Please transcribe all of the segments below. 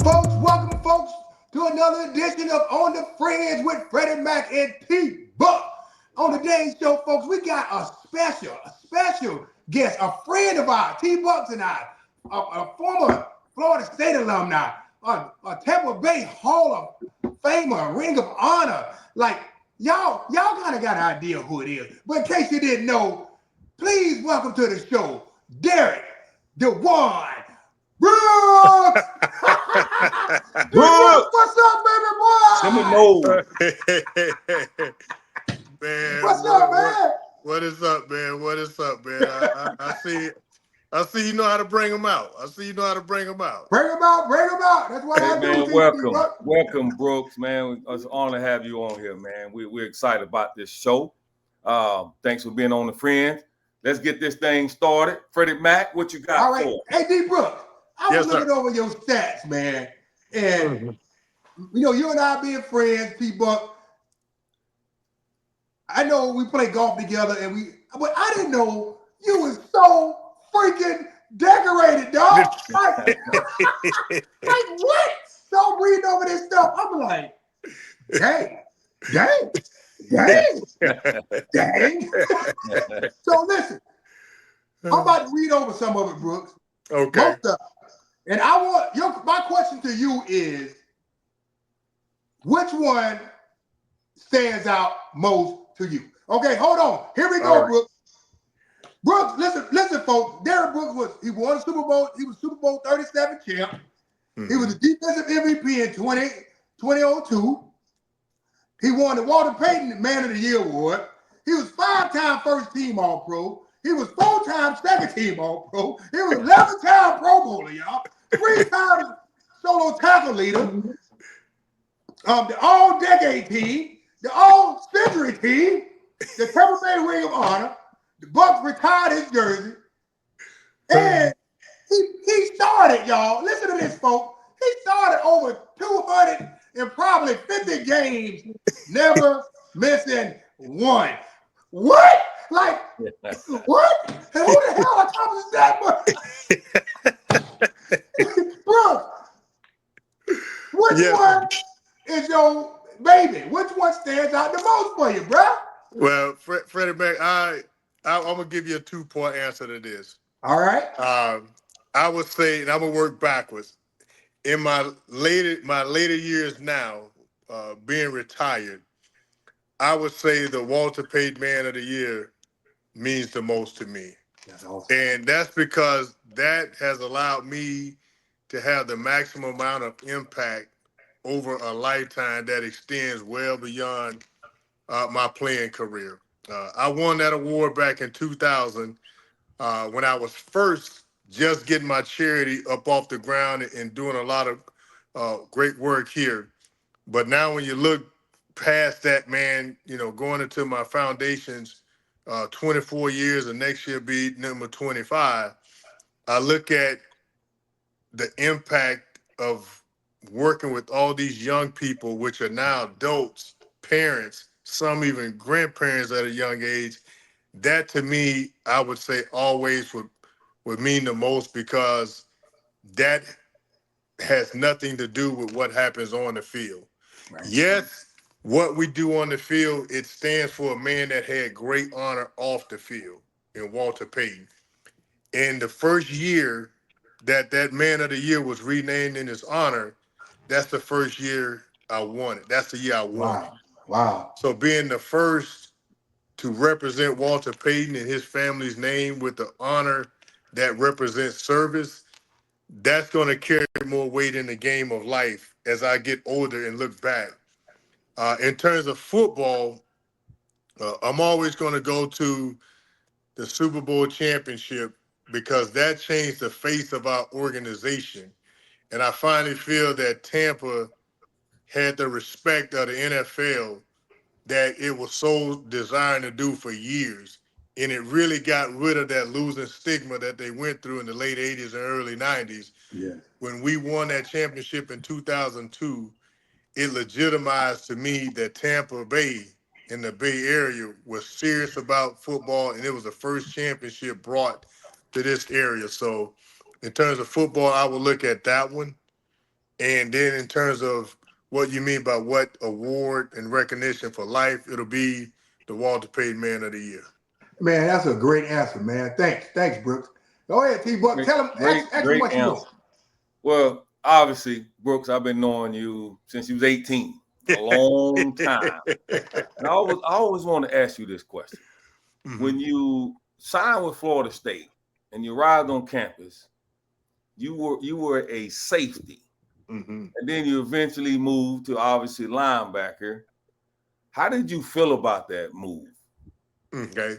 Welcome, folks, to another edition of On the Fringe with Freddie Mac and TBuck. On today's show, folks, we got a special guest, a friend of ours, T-Bucks and I, a former Florida State alumni, a Tampa Bay Hall of Famer, Ring of Honor. Like, y'all kind of got an idea who it is. But in case you didn't know, please welcome to the show, Derrick, the one, Brooks! Brooks, What's up, baby boy? Seminole. Man, What's up, man? what is up, man? What is up, man? I see you know how to bring them out. I see you know how to bring them out. Bring him out, bring him out. That's what Hey I man, do, welcome, Brooks, man. It's an honor to have you on here, man. We're excited about this show. Thanks for being on the Friends. Let's get this thing started. Freddie Mac, what you got? All right. For? Hey, D. Brooks, I was Yes, looking sir. over your stats, man. And, you and I being friends, T-Buck, I know we play golf together, but I didn't know you was so freaking decorated, dog. Like what? So I'm reading over this stuff. I'm like, dang. So listen, I'm about to read over some of it, Brooks. Okay. Most of it. And I want my question to you is, which one stands out most to you? Okay, hold on. Here we go, All right. Brooks. Brooks, listen, folks. Derrick Brooks he won the Super Bowl. He was Super Bowl 37 champ. Mhm. He was the defensive MVP in 2002. He won the Walter Payton Man of the Year award. He was 5-time first team All-Pro. He was 4-time second team All-Pro. He was 11-time Pro Bowler, y'all. 3-time solo tackle leader. The All-Decade team, the All-Century team, the Tampa Bay Ring of Honor. The Bucks retired his jersey. And he started, y'all. Listen to this, folks. He started over 200 and probably 50 games, never missing one. What? Like, what? And who the hell accomplished that much? Bro, which one is your baby? Which one stands out the most for you, bro? Well, Freddie Mac, I'm gonna give you a 2-point answer to this. All right. I would say, and I'm gonna work backwards. In my later years now, being retired, I would say the Walter Payton Man of the Year means the most to me. That's awesome. And that's because that has allowed me to have the maximum amount of impact over a lifetime that extends well beyond my playing career. I won that award back in 2000 when I was first just getting my charity up off the ground and doing a lot of great work here. But now when you look past that, man, going into my foundation's 24 years and next year be number 25, I look at the impact of working with all these young people, which are now adults, parents, some even grandparents at a young age. That to me, I would say always would mean the most because that has nothing to do with what happens on the field. Right. Yes, what we do on the field, it stands for a man that had great honor off the field in Walter Payton. In the first year that Man of the Year was renamed in his honor, that's the first year I won it. That's the year I won it. Wow. So being the first to represent Walter Payton and his family's name with the honor that represents service, that's going to carry more weight in the game of life as I get older and look back. In terms of football, I'm always going to go to the Super Bowl championship because that changed the face of our organization. And I finally feel that Tampa had the respect of the NFL that it was so designed to do for years. And it really got rid of that losing stigma that they went through in the late 80s and early 90s. Yeah. When we won that championship in 2002, it legitimized to me that Tampa Bay in the Bay Area was serious about football, and it was the first championship brought to this area. So in terms of football, I would look at that one. And then in terms of what you mean by what award and recognition for life, it'll be the Walter Payton Man of the Year. Man, that's a great answer, man. Thanks, Brooks. Go ahead, T-Buck. Great, Tell him, great, ask him great what you answer. want. Well, obviously, Brooks, I've been knowing you since you was 18, a long time. And I always want to ask you this question. Mhm. When you signed with Florida State and you arrived on campus, you were a safety. Mhm. And then you eventually moved to obviously linebacker. How did you feel about that move? Okay.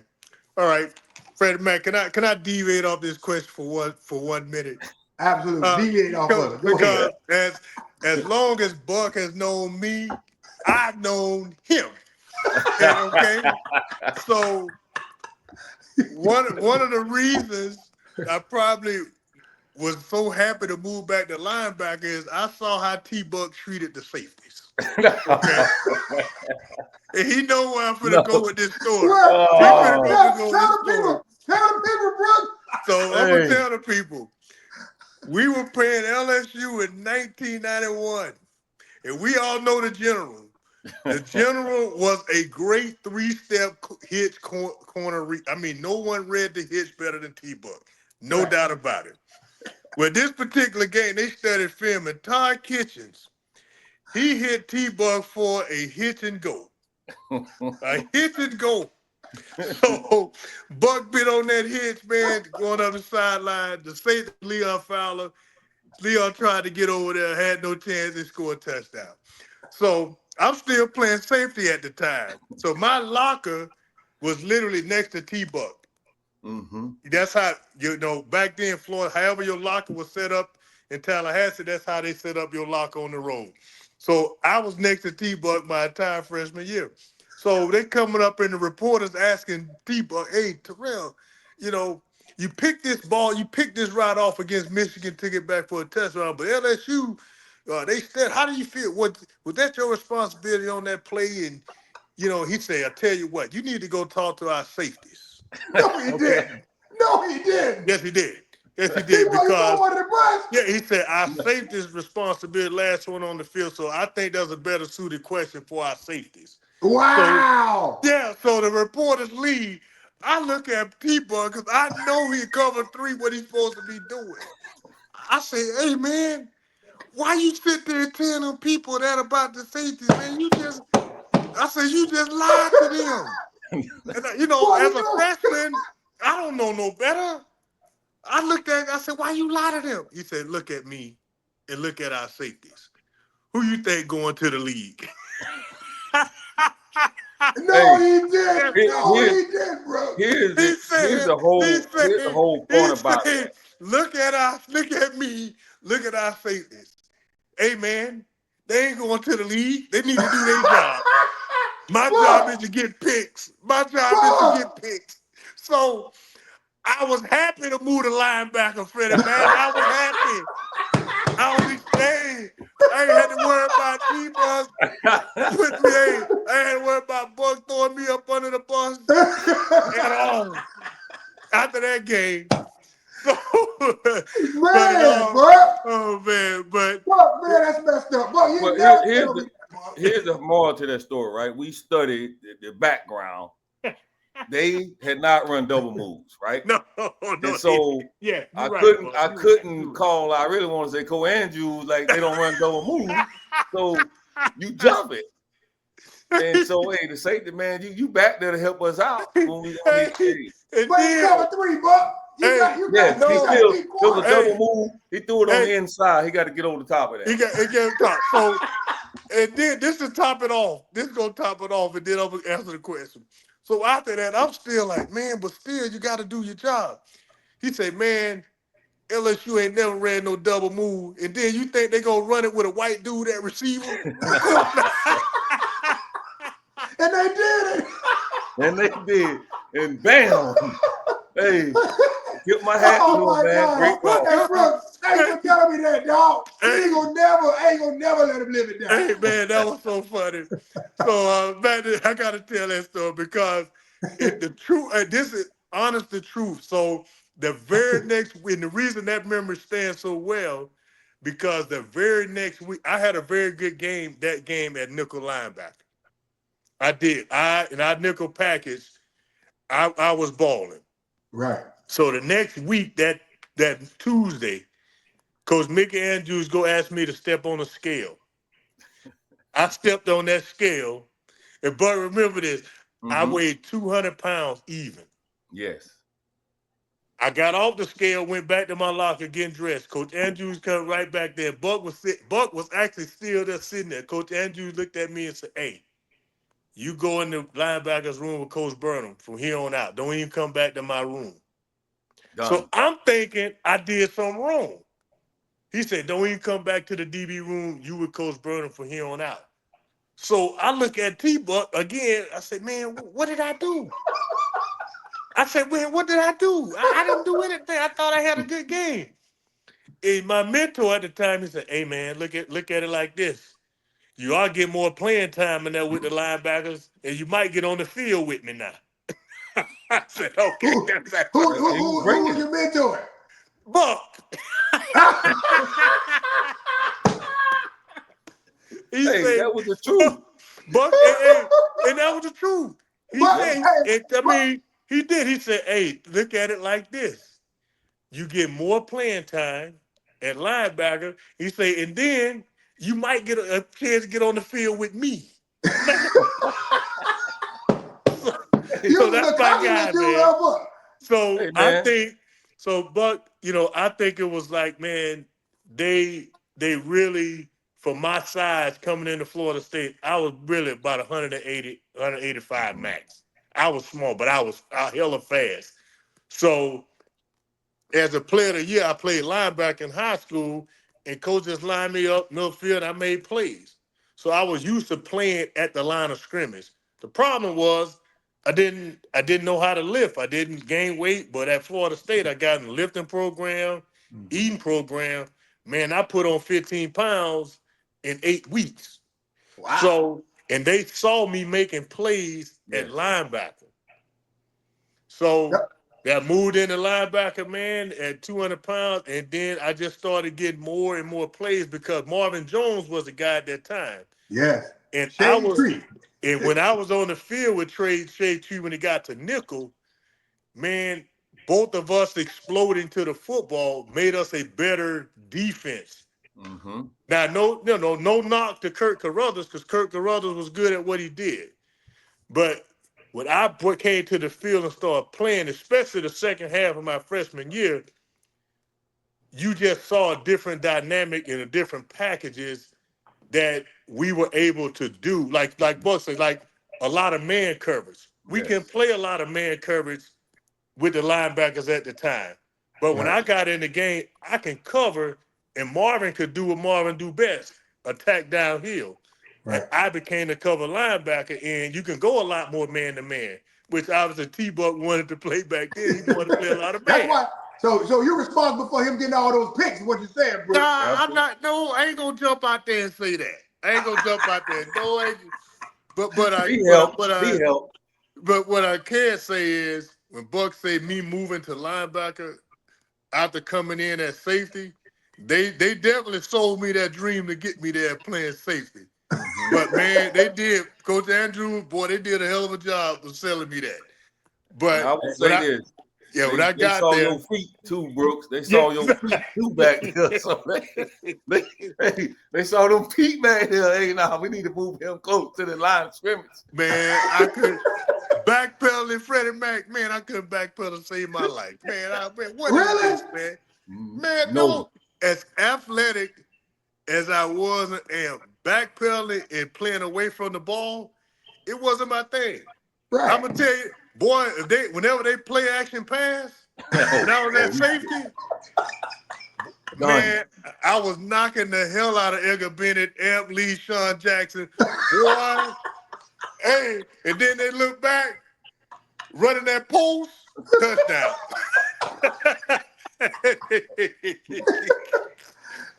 All right. Freddie Mac, can I deviate off this question for 1 minute? Absolutely. Deviate off of it. Go Because ahead. as long as Buck has known me, I've known him. Okay. So one of the reasons I probably was so happy to move back to linebacker is I saw how TBuck treated the safeties. Okay. And he know where I'm finna go with this story. Well, He finna tell go with the this story. people, Brooks. So I'm gonna tell the people, we were playing LSU in 1991, and we all know the general. The general was a great three-step hitch corner. I mean, no one read the hitch better than T-Buck. No doubt about it. Well, this particular game, they studied film, and Todd Kitchens, he hit T-Buck for a hitch and go. A hitch and go. So Buck bit on that hitch, man, going up the sideline. The safety, Leon Fowler. Leon tried to get over there, had no chance, and scored a touchdown. So I'm still playing safety at the time. So my locker was literally next to T-Buck. Mm-hmm. That's how, back then, Florida, however your locker was set up in Tallahassee, that's how they set up your locker on the road. So I was next to T-Buck my entire freshman year. So they coming up in the reporters asking T-Buck, hey, Terrell, you picked this ball, you picked this right off against Michigan, took it back for a touchdown, but LSU, they said, how do you feel? Was that your responsibility on that play? And, he said, I tell you what, you need to go talk to our safeties. No, he didn't. No, he didn't. Yes, he did. Yes, he He did. wasn't Because going to the bus. yeah, he said our safety's responsibility, last one on the field. So I think that's a better suited question for our safeties. Wow. So yeah, so the reporters leave. I look at T-Buck because I know he covered 3 what he's supposed to be doing. I say, hey man, why you sit there and tell them people that about the safeties, man? You just lied to them. And as a freshman, I don't know no better. I looked at it, I said, why you lie to them? He said, look at me and look at our safeties. Who you think going to the league? No, he didn't. He didn't, bro. Here's the whole point about that. Look at me, look at our safeties. Hey man, they ain't going to the league. They need to do their job. My job is to get picks. So I was happy to move the linebacker, Freddie, man. I was happy. I only stayed. I ain't had to worry about T-Buck. I ain't had to worry about Buck throwing me up under the bus at all. After that game. So, man, but that's messed up. But you Well, never tell me. here's the moral to that story, right? We studied the background. They had not run double moves, right? No. And so I couldn't call. I really want to say Co Andrews like they don't run double moves. So you jump it. And so hey, the safety man, you back there to help us out when we But it's cover 3, Buck. You got it was a double move. He threw it on the inside. He got to get over the top of that. He got to top. So, and then this to top it off. This is going to top it off, and then I'm going to answer the question. So after that, I'm still like, man, but still, you got to do your job. He said, man, LSU ain't never ran no double move. And then you think they going to run it with a white dude at receiver? Of course not. And they did it. And they did. And bam. Hey, get my hat to him, man. Great call. Hey, Brooks, thanks for telling me that, dog. I ain't gonna never let him live it down. Hey, man, that was so funny. So, I got to tell that story because the truth, this is honest the truth. So, the very next, and the reason that memory stands so well, because the very next week I had a very good game that game at nickel linebacker. I did. I nickel package. I was balling. Right. So the next week, that Tuesday, Coach Mickey Andrews go ask me to step on a scale. I stepped on that scale, but remember this, I weighed 200 pounds even. Yes. I got off the scale, went back to my locker, getting dressed. Coach Andrews come right back there. Buck was actually still there sitting there. Coach Andrews looked at me and said, "Hey, you go in the linebackers room with Coach Burnham from here on out. Don't even come back to my room." Done. So I'm thinking I did something wrong. He said, "Don't even come back to the DB room. You with Coach Burnham from here on out." So I look at TBuck again. I said, "Man, what did I do?" I said, "Man, what did I do? I didn't do anything. I thought I had a good game." And my mentor at the time, he said, "Hey, man, look at it like this. You are getting more playing time in there with the linebackers, and you might get on the field with me now." I said, "Okay, that's who was your mentor? Buck." He said, that was the truth. Buck, and that was the truth. He said, he did. He said, "Hey, look at it like this. You get more playing time at linebacker." He said, "And then you might get a chance to get on the field with me." So that's my guy, man. So hey, man. I think, Buck, I think it was like, man, they really, for my size coming into Florida State, I was really about 180, 185 max. I was small, but I was hella fast. So as a player of the year, I played linebacker in high school, and coaches lined me up middle field, and I made plays. So I was used to playing at the line of scrimmage. The problem was I didn't know how to lift. I didn't gain weight, but at Florida State, I got in the lifting program, eating program. Man, I put on 15 pounds in 8 weeks. Wow. So, and they saw me making plays at linebacker. So I moved into linebacker, man, at 200 pounds, and then I just started getting more and more plays because Marvin Jones was the guy at that time. Yes. And And when I was on the field with Shea Tree when he got to nickel, man, both of us exploding to the football made us a better defense. Now, no knock to Kirk Carruthers, because Kirk Carruthers was good at what he did. But when I came to the field and started playing, especially the second half of my freshman year, you just saw a different dynamic and a different packages that we were able to do. Like Buck said, like a lot of man coverage. We can play a lot of man coverage with the linebackers at the time. But when I got in the game, I can cover, and Marvin could do what Marvin do best, attack downhill. Right. And I became the cover linebacker, and you can go a lot more man-to-man, which obviously T-Buck wanted to play back then. He wanted to play a lot of man. That's why. So you're responsible for him getting all those picks, what you're saying, bro. Nah, I'm not. No, I ain't gonna jump out there and say that. I ain't gonna jump out there. No, I ain't. But what I can say is when Buck say me moving to linebacker after coming in at safety, they definitely sold me that dream to get me there playing safety. But man, they did. Coach Andrew, boy, they did a hell of a job of selling me that. But I will say this. Yeah, when I got saw there, your feet too, Brooks. They saw your feet too back there. So they saw them feet back there. Hey, now we need to move him close to the line of scrimmage. Man, I could backpedaling Freddie Mac. Man, I couldn't backpedal to save my life. Man, what is this, man? Man, no. As athletic as I was and backpedaling and playing away from the ball, it wasn't my thing. Right. I'm gonna tell you, boy, whenever they play action pass, and I was at safety, man, I was knocking the hell out of Edgar Bennett, Amp Lee, Sean Jackson. Boy, hey, and then they look back, running that post, touchdown.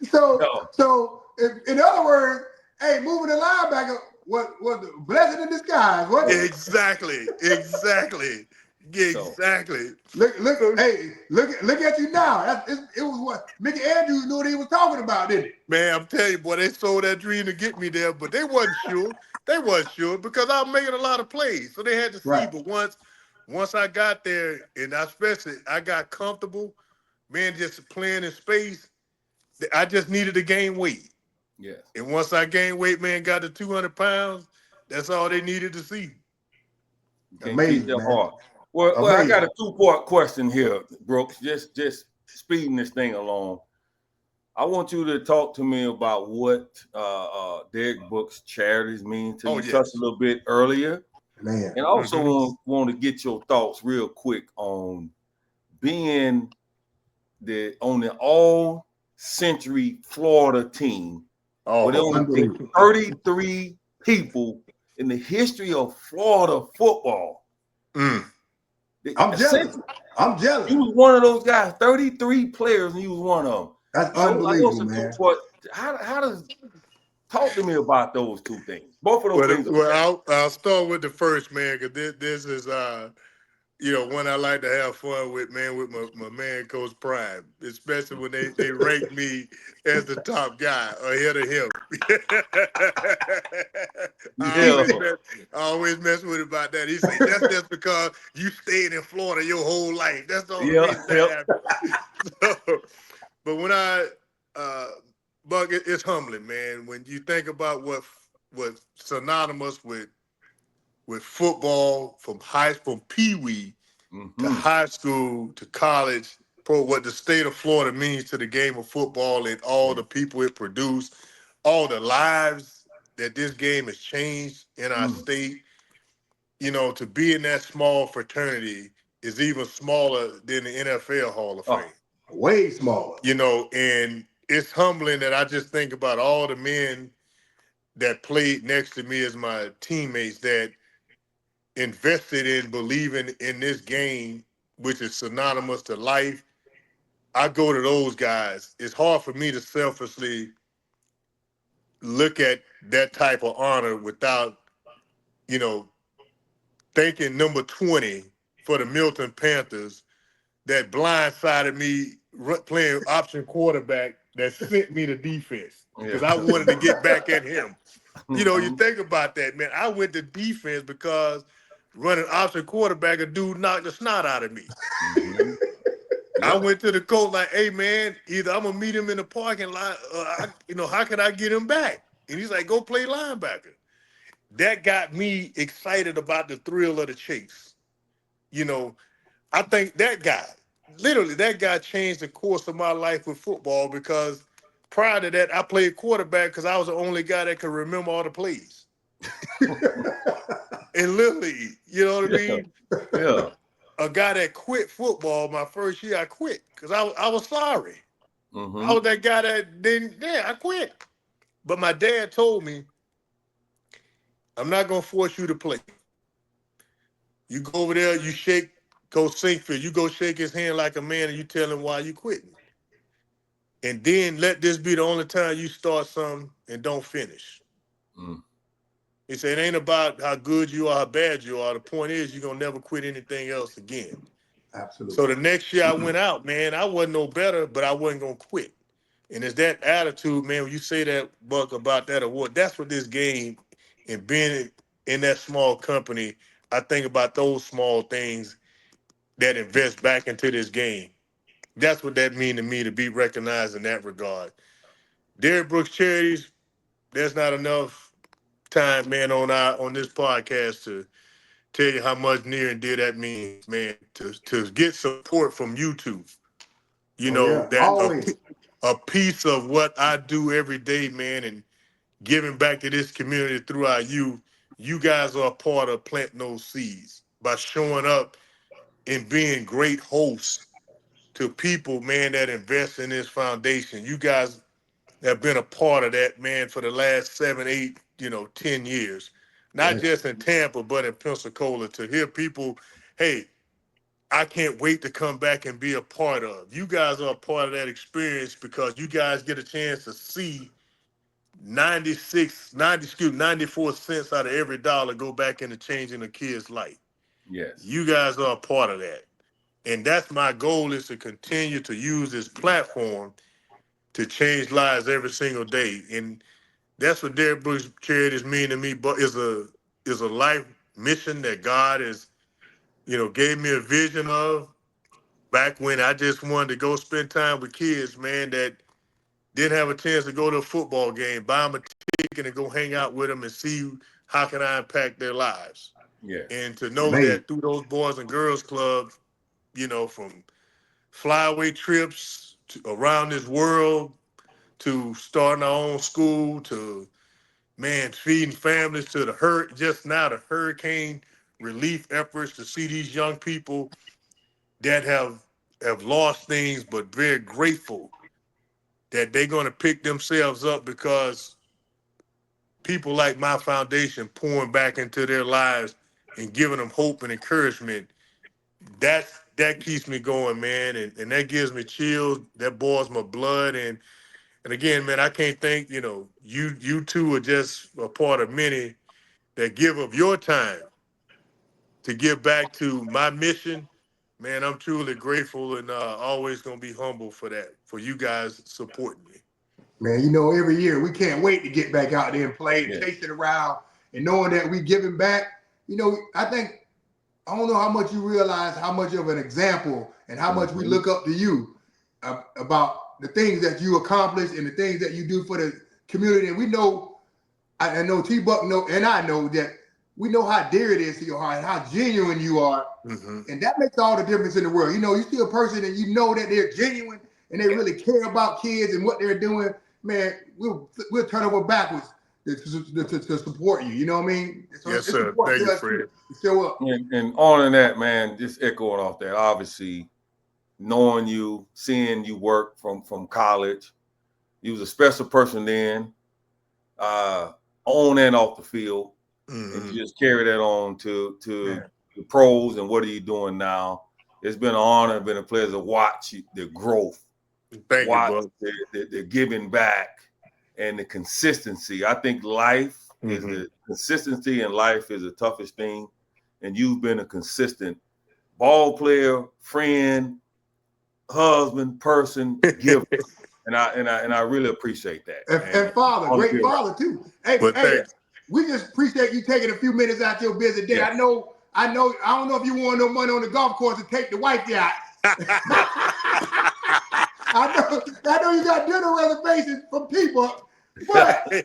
So in other words, hey, moving the linebacker was a blessing in disguise, wasn't it? Exactly. Exactly. So, look at you now. It was what Mickey Andrews knew what he was talking about, didn't it? Man, I'm telling you, boy, they sold that dream to get me there, but they wasn't sure. They wasn't sure because I was making a lot of plays, so they had to see. Right. But once I got there, and especially I got comfortable, man, just playing in space, I just needed to gain weight. Yes. And once I gained weight, man, got to 200 pounds, that's all they needed to see. Amazing, man. Well, I got a 2-part question here, Brooks. Just speeding this thing along. I want you to talk to me about what Derrick Brooks charities mean to you. Yes. Touched a little bit earlier. Man. And I also want to get your thoughts real quick on being on the all-century Florida team. With only 33 people in the history of Florida football. I'm jealous. You was one of those guys, 33 players, and you was one of them. That's unbelievable, man. How does talk to me about those two things? Both of those things. Well, I'll start with the first, man, because this is one I like to have fun with, man, with my man Coach Prime, especially when they rank me as the top guy ahead of him. I always mess with him about that. He said, that's just because you stayed in Florida your whole life. That's the only reason that happened. But when Buck, it's humbling, man. When you think about what's synonymous with football from Pee-wee to high school to college, what the state of Florida means to the game of football and all the people it produced, all the lives that this game has changed in our state, to be in that small fraternity is even smaller than the NFL Hall of Fame. Way smaller. And it's humbling that I just think about all the men that played next to me as my teammates that invested in believing in this game, which is synonymous to life. I go to those guys. It's hard for me to selfishly look at that type of honor without, thinking number 20 for the Milton Panthers that blindsided me playing option quarterback that sent me to defense because I wanted to get back at him. You think about that, man. I went to defense because running option quarterback, a dude knocked the snot out of me. I went to the coach like, hey, man, either I'm going to meet him in the parking lot or, how can I get him back? And he's like, go play linebacker. That got me excited about the thrill of the chase. I think that guy changed the course of my life with football because prior to that, I played quarterback because I was the only guy that could remember all the plays. And literally, you know what I mean? Yeah. A guy that quit football my first year, I quit because I was sorry. I was that guy that didn't, I quit. But my dad told me, I'm not going to force you to play. You go over there, you shake Coach Sinkfield, you go shake his hand like a man and you tell him why you quitting. And then let this be the only time you start something and don't finish. He said, it ain't about how good you are, how bad you are. The point is you're going to never quit anything else again. Absolutely. So the next year I went out, man, I wasn't no better, but I wasn't going to quit. And it's that attitude, man, when you say that, Buck, about that award, that's what this game and being in that small company, I think about those small things that invest back into this game. That's what that means to me, to be recognized in that regard. Derrick Brooks Charities, there's not enough time, man, on this podcast to tell you how much near and dear that means, man, to get support from YouTube. A piece of what I do every day, man, and giving back to this community throughout you guys are a part of planting those seeds by showing up and being great hosts to people, man, that invest in this foundation. You guys have been a part of that, man, for the last 7, 8, 10 years. Not just in Tampa, but in Pensacola, to hear people, hey, I can't wait to come back and be a part of. You guys are a part of that experience because you guys get a chance to see 94 cents out of every dollar go back into changing a kid's life. Yes. You guys are a part of that. And that's my goal, is to continue to use this platform to change lives every single day. And that's what Derrick Brooks Charities mean to me, but is a life mission that God has, gave me a vision of back when I just wanted to go spend time with kids, man, that didn't have a chance to go to a football game, buy them a ticket and go hang out with them and see how can I impact their lives. Yeah. And to know that through those Boys and Girls Clubs, from flyaway trips to around this world, to starting our own school, to feeding families, to the hurricane relief efforts, to see these young people that have lost things, but very grateful that they're going to pick themselves up because people like my foundation pouring back into their lives and giving them hope and encouragement. That keeps me going, man, and that gives me chills. That boils my blood, and again, man, I can't thank you two are just a part of many that give of your time to give back to my mission. Man, I'm truly grateful and always gonna be humble for that, for you guys supporting me. Man, every year we can't wait to get back out there and play and chase it around, and knowing that we giving back. I think, I don't know how much you realize how much of an example and how much we look up to you about the things that you accomplish and the things that you do for the community. And we know, I know TBuck know, and I know that we know how dear it is to your heart and how genuine you are. And that makes all the difference in the world. You see a person and you know that they're genuine and they really care about kids and what they're doing. Man, we'll turn over backwards to support you. You know what I mean? So yes, sir. Thank you, Freddie. Show up. And on that, man, just echoing off that, obviously, knowing you, seeing you work from college, you was a special person then, on and off the field, and you just carry that on to the pros. And what are you doing now? It's been an honor, been a pleasure to watch the growth. Thank you, bro. The giving back and the consistency. I think life is the consistency, and life is the toughest thing. And you've been a consistent ball player, friend, husband, person, giver. and I really appreciate that. And father, great father too. Hey, we just appreciate you taking a few minutes out your busy day. Yeah. I don't know if you want no money on the golf course to take the wife out. I know you got dinner reservations from people, but hey,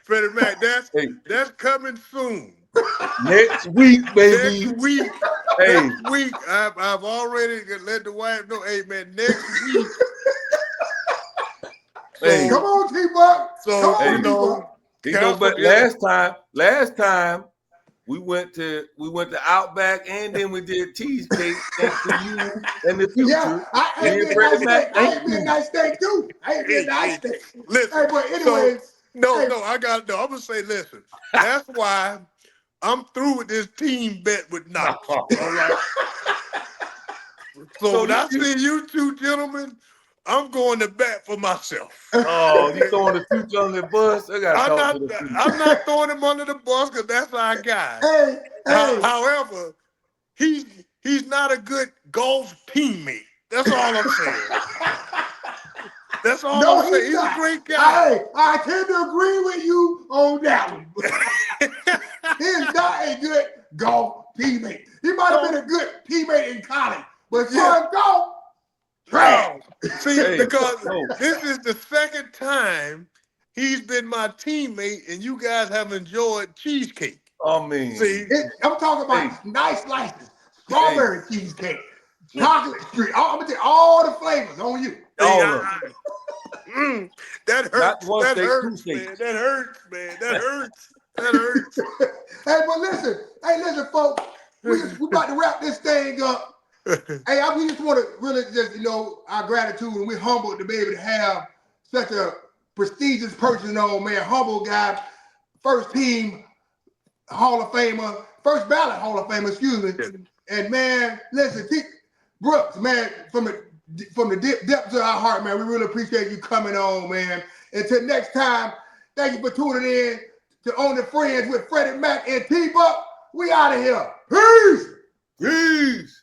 Freddie Mac, that's coming soon. Next week, baby. Next week. Next week. I've already let the wife know. Hey, man, next week. Come on, TBuck. So but last time we went to Outback, and then we did cheesecake. Thanks to you and the future. Yeah, I ate midnight steak too. Listen, hey, but anyways, I'm gonna say, listen. That's why I'm through with this team bet with Knox. All right. So when I see you two gentlemen, I'm going to bat for myself. Oh, you throwing the future on the bus? I'm not throwing him under the bus because that's our guy. However, he's not a good golf teammate. That's all I'm saying. That's all I'm saying. He's a great guy. Hey, I tend to agree with you on that one. He's not a good golf teammate. He might have been a good teammate in college, but golf, trash. See, because this is the second time he's been my teammate, and you guys have enjoyed cheesecake. I mean, I'm talking about nice slices, strawberry cheesecake, chocolate street. I'm gonna take all the flavors on you. That hurts. That hurts, man. That hurts, man. That hurts. That hurts. Hey, but listen, folks. We about to wrap this thing up. Hey, we just want to really just, our gratitude, and we're humbled to be able to have such a prestigious person on, man, humble guy, first team Hall of Famer, first ballot Hall of Famer, excuse me. And man, listen, Brooks, man, from the depths of our heart, man, we really appreciate you coming on, man. Until next time, thank you for tuning in to On the Friends with Freddie Mac and TBuck. We out of here. Peace. Peace.